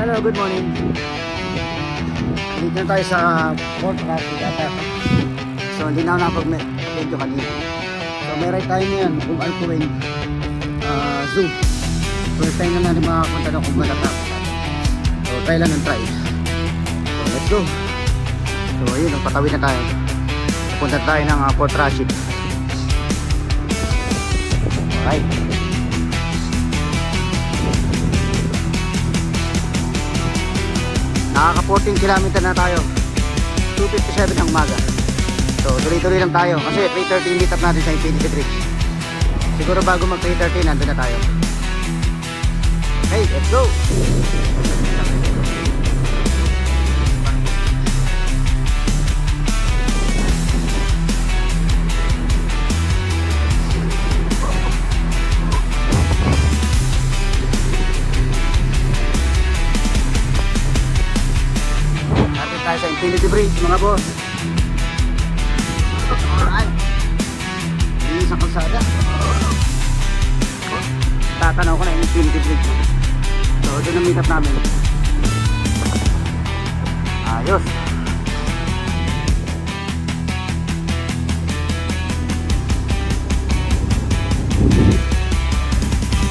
Hello, good morning. Dito na tayo sa Port Rocky yata. So, hindi na ako nakapag-medyo kanina. So, may ride tayo ngayon, Alcuin Zoo. First time na natin makapunta ng Kumalatap. So, try lang ng try. So, let's go. So, ayun, patawid na tayo. Punta tayo ng Port Rashid. Alright. Nakaka 14 km na tayo. 2:57 ang umaga. So tuloy-tuloy lang tayo kasi 3:30 meet up natin sa Infinity Bridge. Siguro bago mag 3:30 nandun na tayo. Okay, let's go. Sa Infinity Bridge mga boss. Alright. Hindi isang kalsada. Tatanaw ko na yung Infinity Bridge. So doon ang meet up namin. Ayos.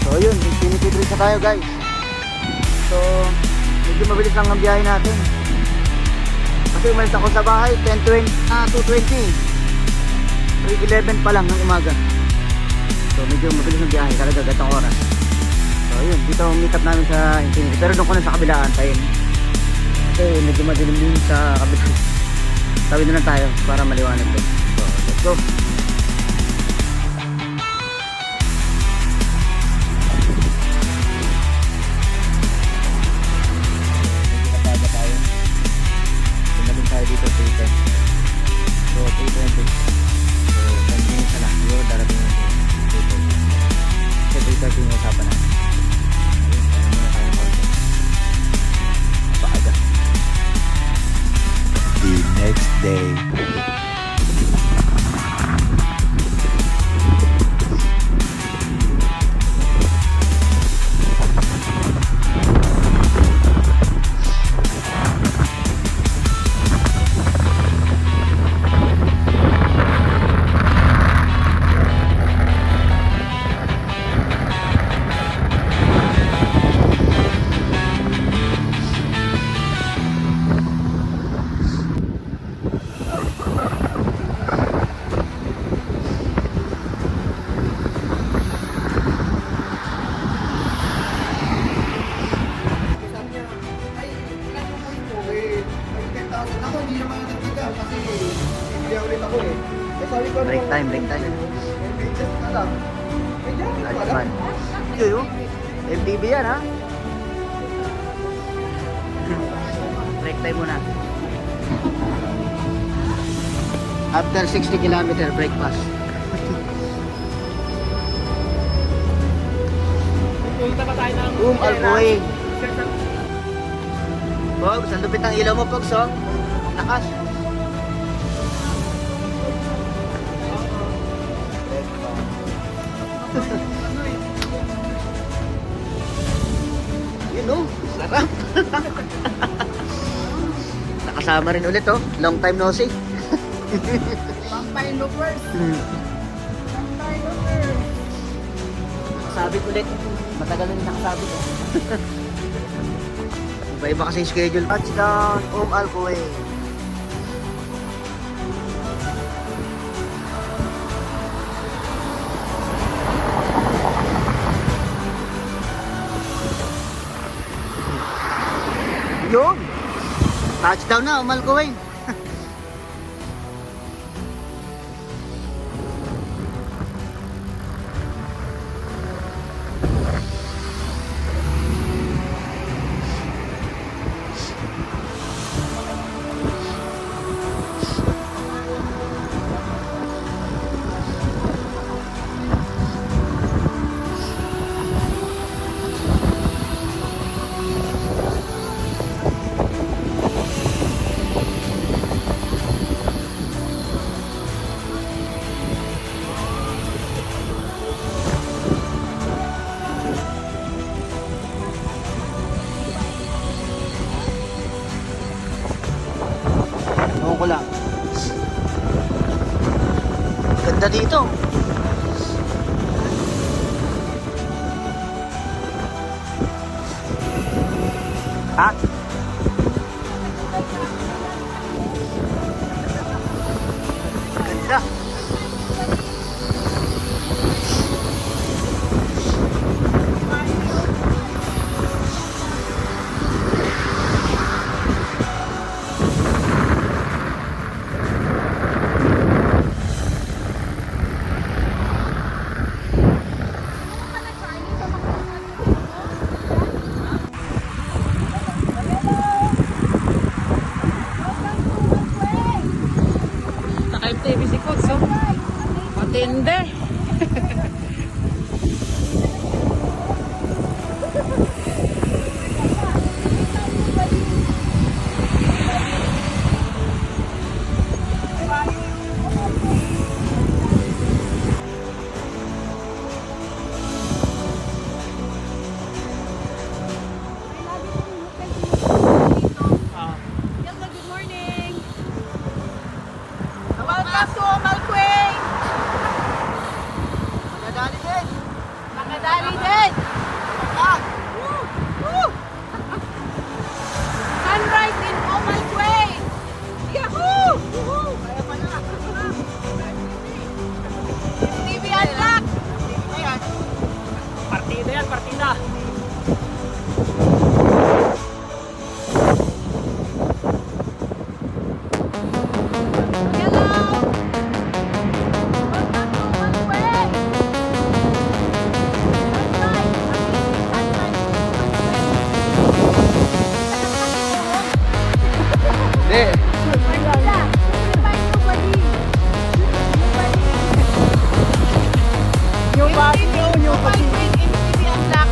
So yun, Infinity Bridge na tayo guys. So medyo mabilis lang ang biyahe natin. Kasi umalis ako sa bahay 2:20 3:11 pa lang ng umaga. So medyo mabilis ng biyahe, talaga gatong oras. So yun, dito ang meet up namin sa Infinity. Pero doon ko na sa kabilaan tayo. Kasi medyo madilim din sa kabilaan. Tawid na lang tayo para maliwanag doon. So let's go. Dito 3:10. So 3:20. So 10 minutes na lang. Siguro darating natin 3:30. Kasi 3:30 yung usapan natin. Ayun, kaya muna tayo konti. Napaaga. The next day. Break time. That's fun. Yun, MTV yan ha. Break time muna. After 60 km break pass. Alcuin. Pogs, ang lupit ang ilaw mo Pogs oh. Nakas. Yun oh, sarap. Nakasama rin ulit oh, long time no see. Long time no first. Long time no first. Nakasabit ulit. Matagal na nakasabit oh. Iba-iba kasi yung schedule. Touchdown, Alcuin. Yun! Touchdown na, Alcuin. ko lang. Ganda dito. Ha? Ganda. Naka-FTV si Coach, oh. Matindi. Hello, good morning. Welcome to Malquay. Nadali din. Makadali din. Woo! Woo! Sunrise in Malquay. Yahoo! Woohoo! TV Unlock. Partida yan, partida. Hello. Welcome to Malquay. Hindi. New body, new body. TV Unlock.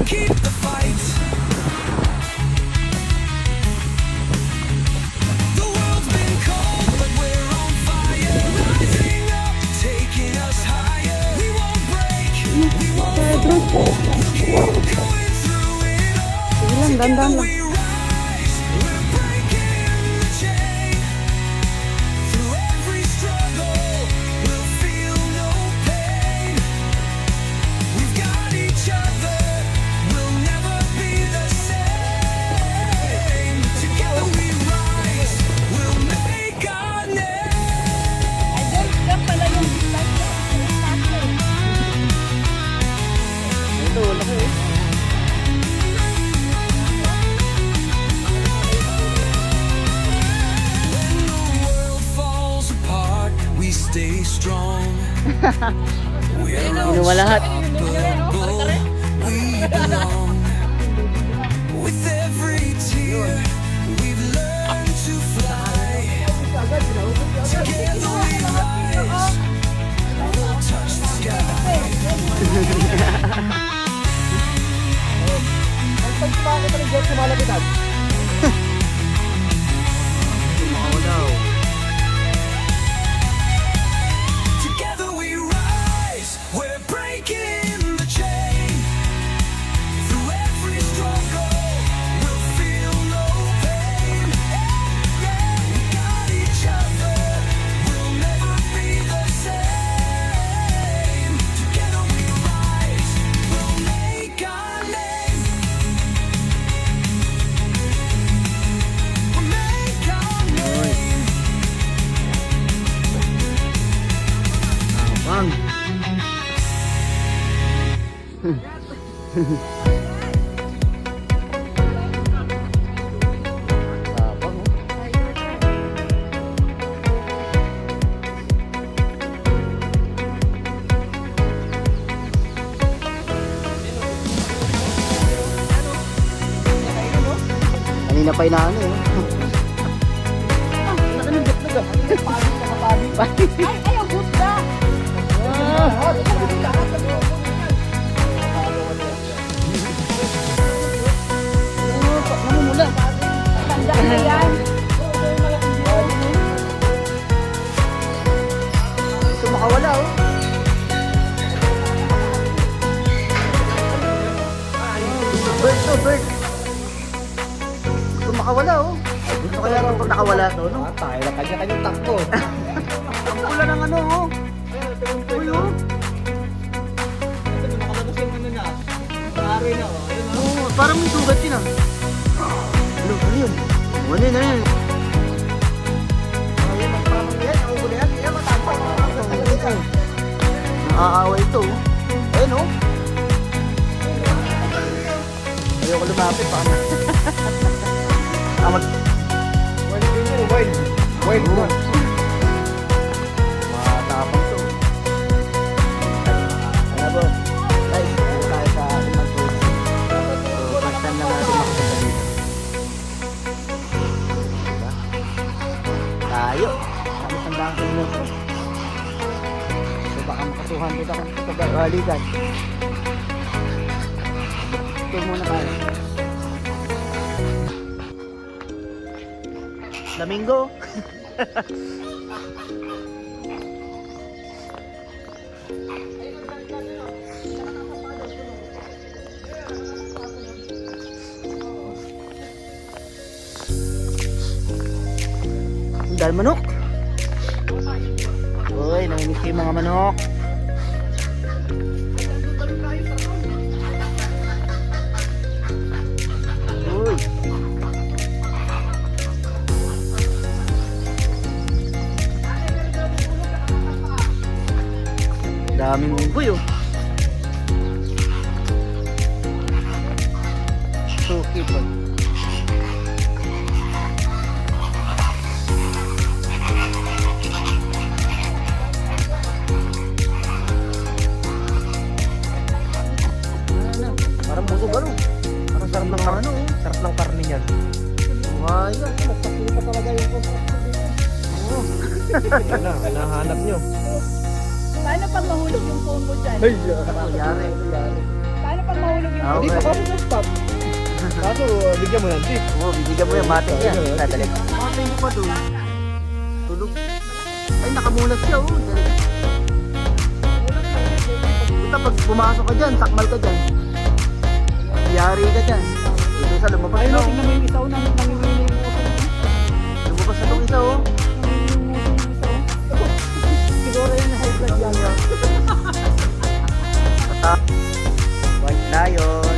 keep the fight. The world's been cold, but we're on fire. Rising up, taking us higher. We won't break, we won't fall. We'll keep going through it all. Together we rise, we're breaking the chain. Through every struggle, we'll feel no pain. We've got each other, we'll never be the same. Together we rise, we'll make our name. Ito, laki eh. When the world falls apart, we stay strong. We're Inuwa lahat. unstoppable, we belong. With every tear, we've learned to fly. Together we rise, we'll touch the sky. Together we rise, we're breaking the chain. Through every struggle, we'll feel no pain. We got each other, we'll never be the same. Together we rise, we'll make our name. We'll make our name. Bang. Tapang, oh. Kanina pa inaano eh. Namumula. Ito makawala oh. Bird to bird. Ito makawala oh. Gusto kaya rin pag nakawala to, no? Tayo na kanya-kanyang takbo. Ang pula ng ano oh. Uy oh. Nakalabas yung ano na. Pare na, oh. Ayun, oh. Oo, parang may sugat yun ah. Ano yun? Ano yun? Ayun, parang yan. Ang ulo yan. Yan, matapang. Nakakaawa ito oh. Ayun oh. Ayoko lumapit pa. Amat. Wild din yun, wild. Wild Oo. one. Matapang to. Ano po? Guys, ano tayo sa Limang Tools. So, first time lang natin makapunta dito. Diba? Tayo. Kami tandaan sa minuto. So, baka makasuhan dito kung pag-alikan. Ito muna tayo. Flamingo. Dahil manok. Uy, nangimik yung mga manok. Uy. Daming unggoy oh. Suki pa. Parang busog ano? Parang sarap ng ano oh. Sarap ng karne niyan. Waya, magpakita talaga yung construction dito. Oo. Yan na, hinahanap nyo. Paano pag mahulog yung phone mo dyan? Ay, Yari. Paano pag mahulog yung Ah, Dito okay. ka sa stop. Kaso, bigyan mo ng tip. Oo, bibigyan mo yung mate niya. Dali. Mate niyo pa doon. Tulog. Ay, nakamulat siya, oh. Dali. Puta, pag pumasok ka dyan, sakmal ka dyan. Yari ka dyan. Dito sa lumabas Ayun, na, oh. tingnan mo yung isa, nanginginig yung uso. Lumabas na itong isa, oh. Siguro yan, high blood yan. Pata. White lion.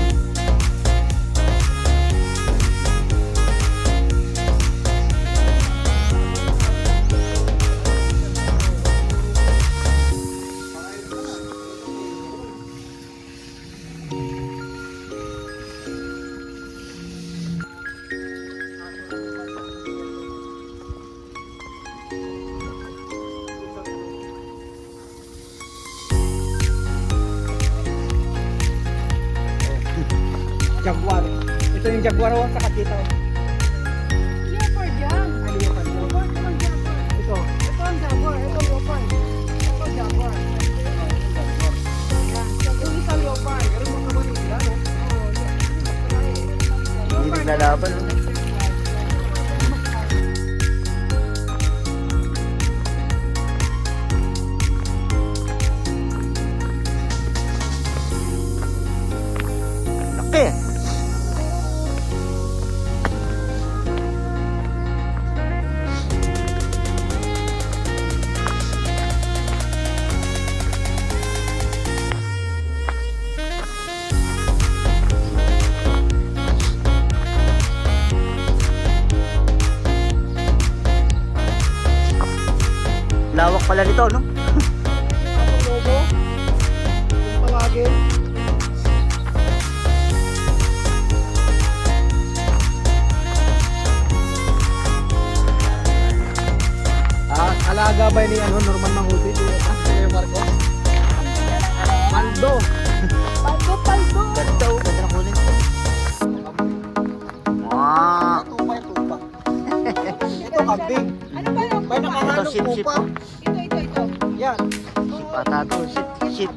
Jaguar. Ito yung Jaguar oh, sa katita. Leopard yan. Leopard naman Jaguar. Ito. Ito ang Jaguar, ito Leopard. Ito Jaguar. Yung isa Leopard. Pero mga naman yung ilan oh. Hindi naglalaban, oh. Laki. Lawak pala nito, no? Ang logo. Yung tawagin. Alaga ba ni ano, Norman Manguti? Kaya Marcos? Maldo. Paldo. Ganda, oh. Ganda ng kulay. Wow. Tupa. Ito kambing. Ano ba yung May Ito, nakahalong ship. tupa. Ito. Yan. Pata to. Shit.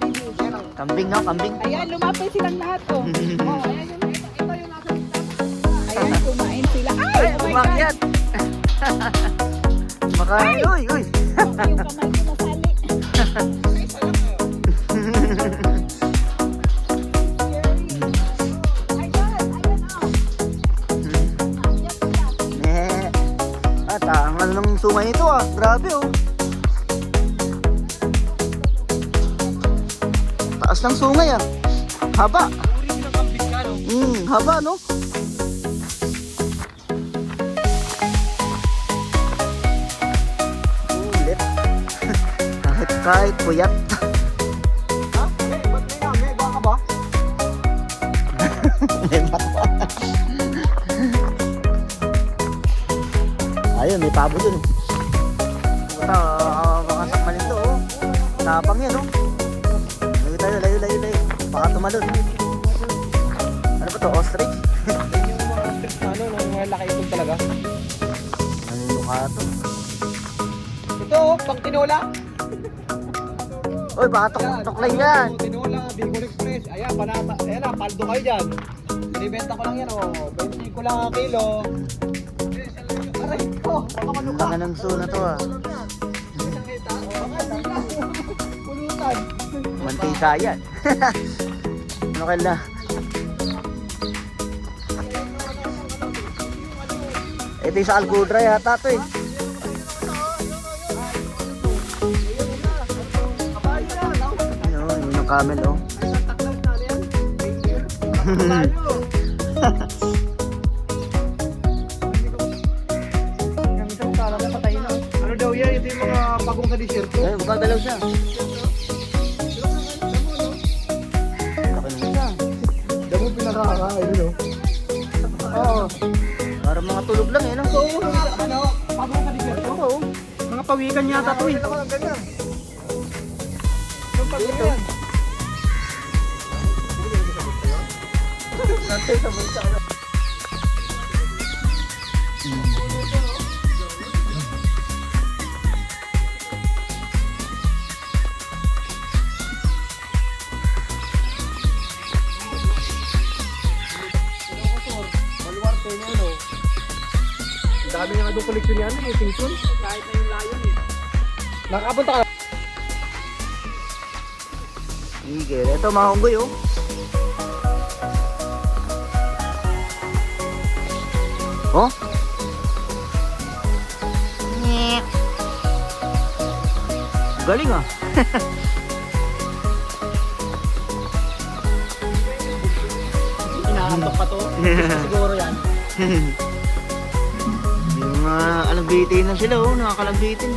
Kambing, no? Kambing. Ayan, lumapit silang lahat ko. Oh, ayan yung ito yung nasa kita. Ayan, kumain sila. Ay, Ay, oh my umakyat. Makain. Uy. God. Yung kamay ko nasali. Ay, God. Ayan, oh. Ayan sila. At ang ano ng sungay nito, ah. Grabe, oh. Taas ng sungay, ah. Haba. Uri ng kambing ka, no? Haba, no? Ulit. kahit puyat. Ha? Ba't may nga? May baka ba? May mata. Ayun, may pabo dun. Puta, baka sakmalin to, oh. Tapang yan, oh. Layo. Baka tumalon. Ano ba to? Ostrich? Yan yung mga ostrich na ano, nang mga laki itong talaga. Naluluka to. Ito, oh, pang tinola. Uy, baka tuklay yan. Tinola, Bicol Express. Ayan, panata. Ayan na, paldo kayo dyan. Binibenta ko lang yan, oh. 20 ko lang ang kilo. Aray ko, baka manuka. Tangan ng zoo na to, ah. Pulutan. Mantika yan. Ano kaila? Ito yung sa Alcudra yata to, eh. Ayun, yun yung camel, oh. Ano daw yan? Ito yung mga pagong sa disyerto. Ayun, gumagalaw siya. Laki naman siya. Damo pinakakain, no? Oo. Parang mga tulog lang, eh, no? Ano? Pagong sa disyerto? Oo. Mga pawikan yata to eh. Ano ganyan? Yung pagong yan. Dami nga doon koleksyon yan, yung Simpson. Kahit na yung layon eh. Nakapunta ka. Sige, ito mga unggoy oh. Oh? Nyek. Galing ah. Inaantok pa to. Siguro yan. Yung mga kalagbitin na sila oh, nakakalagbitin.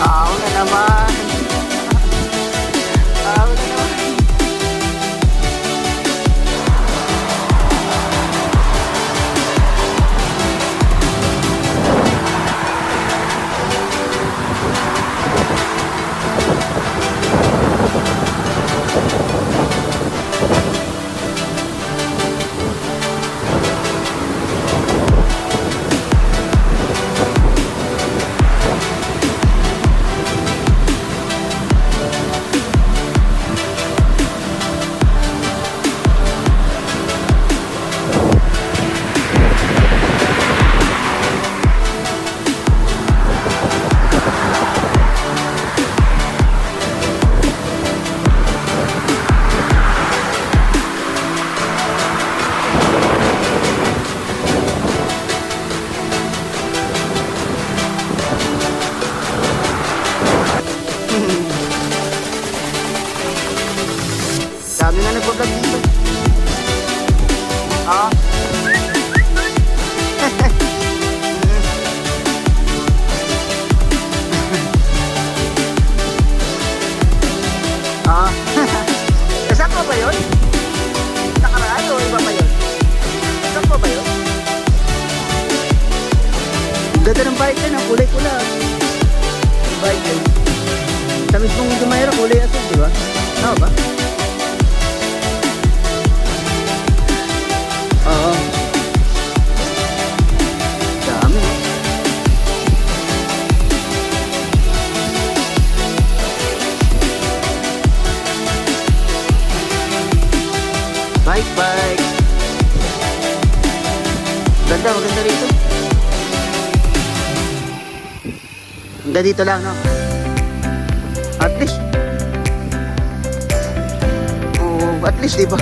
Ako na naman. Ako na naman. Dami nga nagbablog dito. Ah. Ah. Kasama ba yun? Nakaraan o iba pa yun? Kasama ba yun? Ang ganda ng bike yan, ang kulay-pula. Yung bike yan. Sa mismong Jumeirah, kulay asul, di ba? Tama ba? Oo. Dami. Bike. Ganda, maganda rito. Hanggang dito lang, no? At least. Oh, at least, di ba?